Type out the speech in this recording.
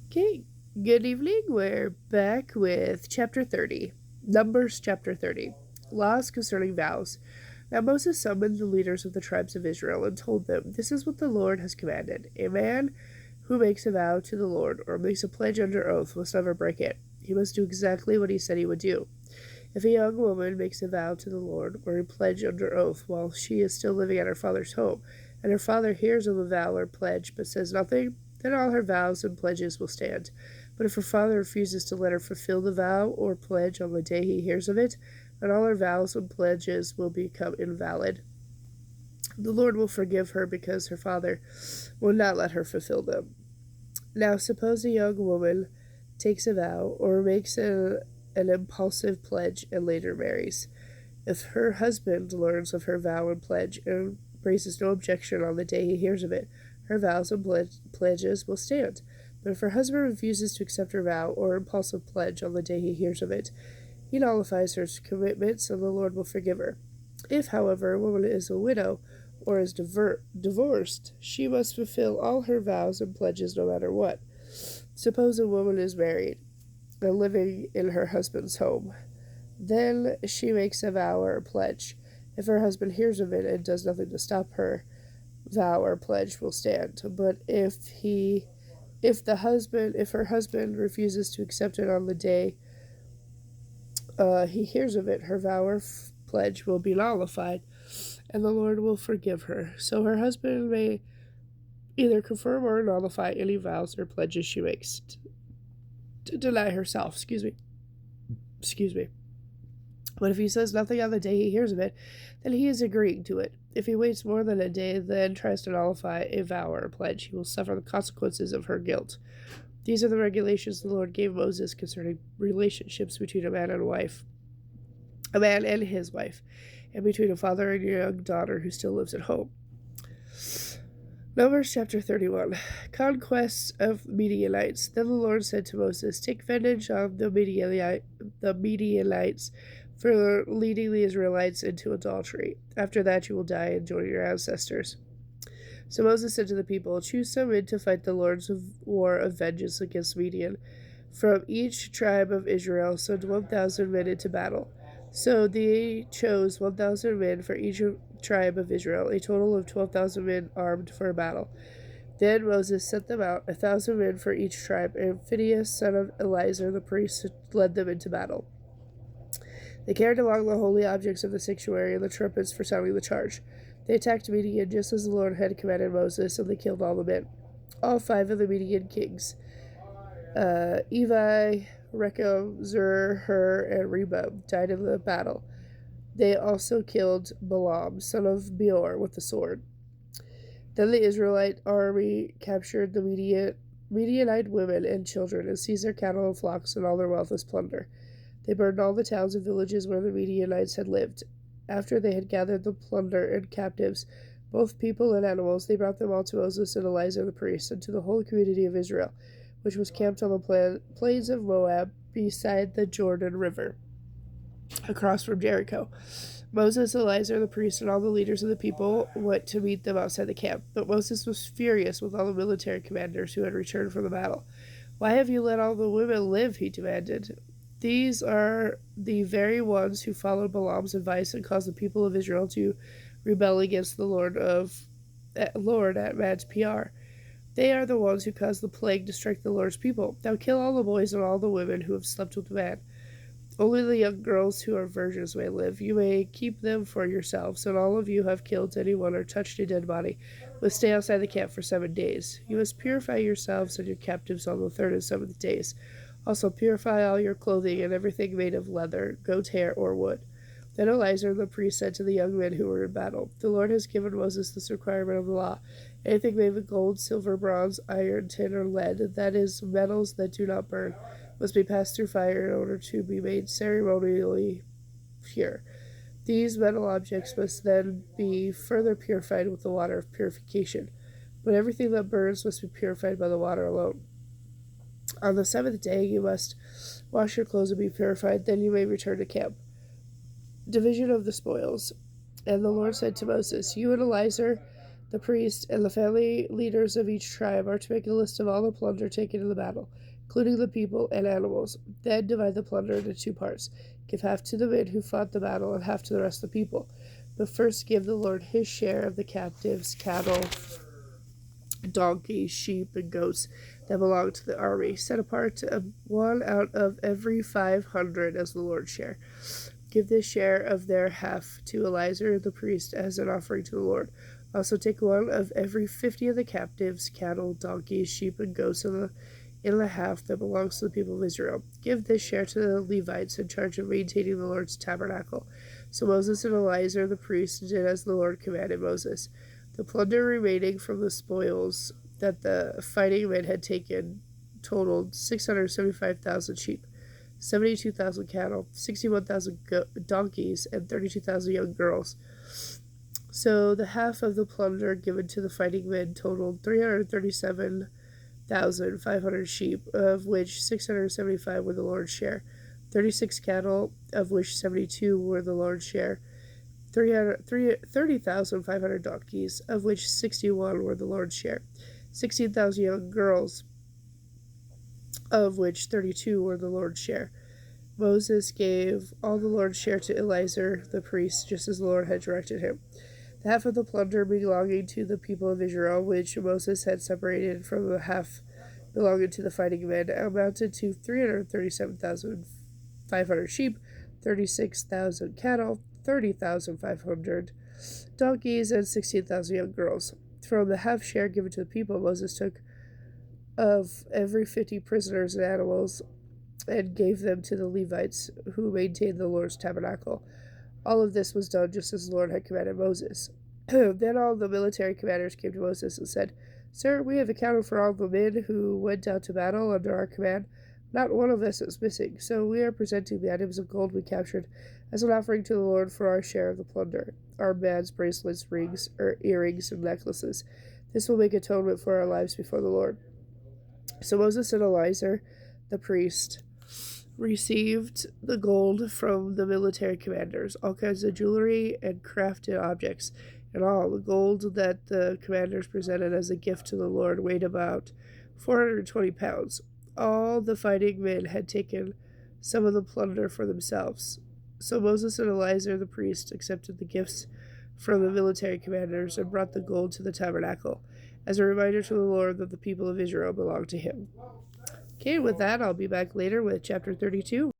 Okay, good evening. We're back with chapter 30, Numbers chapter 30, Laws Concerning Vows. Now Moses summoned the leaders of the tribes of Israel and told them, "This is what the Lord has commanded. A man who makes a vow to the Lord or makes a pledge under oath must never break it. He must do exactly what he said he would do. If a young woman makes a vow to the Lord or a pledge under oath while she is still living at her father's home, and her father hears of the vow or pledge but says nothing, then all her vows and pledges will stand. But if her father refuses to let her fulfill the vow or pledge on the day he hears of it, then all her vows and pledges will become invalid. The Lord will forgive her because her father will not let her fulfill them. Now, suppose a young woman takes a vow or makes an impulsive pledge and later marries. If her husband learns of her vow and pledge and raises no objection on the day he hears of it, her vows and pledges will stand. But if her husband refuses to accept her vow or impulsive pledge on the day he hears of it, he nullifies her commitments and the Lord will forgive her. If, however, a woman is a widow or is divorced, she must fulfill all her vows and pledges no matter what. Suppose a woman is married and living in her husband's home. Then she makes a vow or a pledge. If her husband hears of it and does nothing to stop her, vow or pledge will stand. But if her husband refuses to accept it on the day he hears of it, her vow or pledge will be nullified, and the Lord will forgive her. So her husband may either confirm or nullify any vows or pledges she makes to deny herself. Excuse me. But if he says nothing on the day he hears of it, then he is agreeing to it. If he waits more than a day, then tries to nullify a vow or a pledge, he will suffer the consequences of her guilt. These are the regulations the Lord gave Moses concerning relationships between a man and his wife, and between a father and a young daughter who still lives at home. Numbers chapter 31. Conquests of Midianites. Then the Lord said to Moses, "Take vengeance on the Midianites for leading the Israelites into adultery. After that you will die and join your ancestors." So Moses said to the people, "Choose some men to fight the Lord's war of vengeance against Midian. From each tribe of Israel send 1,000 men into battle." So they chose 1,000 men for each tribe of Israel, a total of 12,000 men armed for a battle. Then Moses sent them out, 1,000 men for each tribe, and Phinehas, son of Eleazar the priest, led them into battle. They carried along the holy objects of the sanctuary and the trumpets for sounding the charge. They attacked Midian just as the Lord had commanded Moses, and they killed all the men. All 5 of the Midian kings, Evi, Rechem, Zur, Hur, and Reba, died in the battle. They also killed Balaam, son of Beor, with the sword. Then the Israelite army captured the Midianite women and children and seized their cattle and flocks and all their wealth as plunder. They burned all the towns and villages where the Midianites had lived. After they had gathered the plunder and captives, both people and animals, they brought them all to Moses and Eleazar the priest, and to the whole community of Israel, which was camped on the plains of Moab beside the Jordan River, across from Jericho. Moses, Eleazar the priest, and all the leaders of the people went to meet them outside the camp. But Moses was furious with all the military commanders who had returned from the battle. "Why have you let all the women live?" he demanded. "These are the very ones who followed Balaam's advice and caused the people of Israel to rebel against the Lord at Mount Peor. They are the ones who caused the plague to strike the Lord's people. Now kill all the boys and all the women who have slept with the man. Only the young girls who are virgins may live. You may keep them for yourselves, and all of you who have killed anyone or touched a dead body must stay outside the camp for 7 days. You must purify yourselves and your captives on the 3rd and 7th days. Also purify all your clothing and everything made of leather, goat hair, or wood." Then Eleazar the priest said to the young men who were in battle, "The Lord has given Moses this requirement of the law. Anything made of gold, silver, bronze, iron, tin, or lead, that is, metals that do not burn, must be passed through fire in order to be made ceremonially pure. These metal objects must then be further purified with the water of purification, but everything that burns must be purified by the water alone. On the 7th day you must wash your clothes and be purified, then you may return to camp." Division of the spoils. And the Lord said to Moses, "You and Eleazar The priest and the family leaders of each tribe are to make a list of all the plunder taken in the battle, including the people and animals. Then divide the plunder into 2 parts. Give half to the men who fought the battle and half to the rest of the people. But first give the Lord his share of the captives, cattle, donkeys, sheep, and goats that belong to the army. Set apart one out of every 500 as the Lord's share. Give this share of their half to Eleazar the priest as an offering to the Lord. Also take one of every 50 of the captives, cattle, donkeys, sheep, and goats in the half that belongs to the people of Israel. Give this share to the Levites in charge of maintaining the Lord's tabernacle. So Moses and Eleazar the priest did as the Lord commanded Moses. The plunder remaining from the spoils that the fighting men had taken totaled 675,000 sheep, 72,000 cattle, 61,000 donkeys, and 32,000 young girls. So the half of the plunder given to the fighting men totaled 337,500 sheep, of which 675 were the Lord's share, 36 cattle, of which 72 were the Lord's share, 30,500 donkeys, of which 61 were the Lord's share, 16,000 young girls, of which 32 were the Lord's share. Moses gave all the Lord's share to Eleazar the priest, just as the Lord had directed him. The half of the plunder belonging to the people of Israel, which Moses had separated from the half belonging to the fighting men, amounted to 337,500 sheep, 36,000 cattle, 30,500 donkeys, and 16,000 young girls. From the half share given to the people, Moses took of every 50 prisoners and animals and gave them to the Levites who maintained the Lord's tabernacle. All of this was done just as the Lord had commanded Moses. Then all the military commanders came to Moses and said, "Sir, we have accounted for all the men who went out to battle under our command. Not one of us is missing, so we are presenting the items of gold we captured as an offering to the Lord for our share of the plunder, armbands, bracelets, rings, earrings, and necklaces. This will make atonement for our lives before the Lord." So Moses and Eleazar, the priest, received the gold from the military commanders, all kinds of jewelry and crafted objects. And all the gold that the commanders presented as a gift to the Lord weighed about 420 pounds. All the fighting men had taken some of the plunder for themselves. So Moses and Eleazar the priest accepted the gifts from the military commanders and brought the gold to the tabernacle as a reminder to the Lord that the people of Israel belonged to him. Okay, with that, I'll be back later with chapter 32.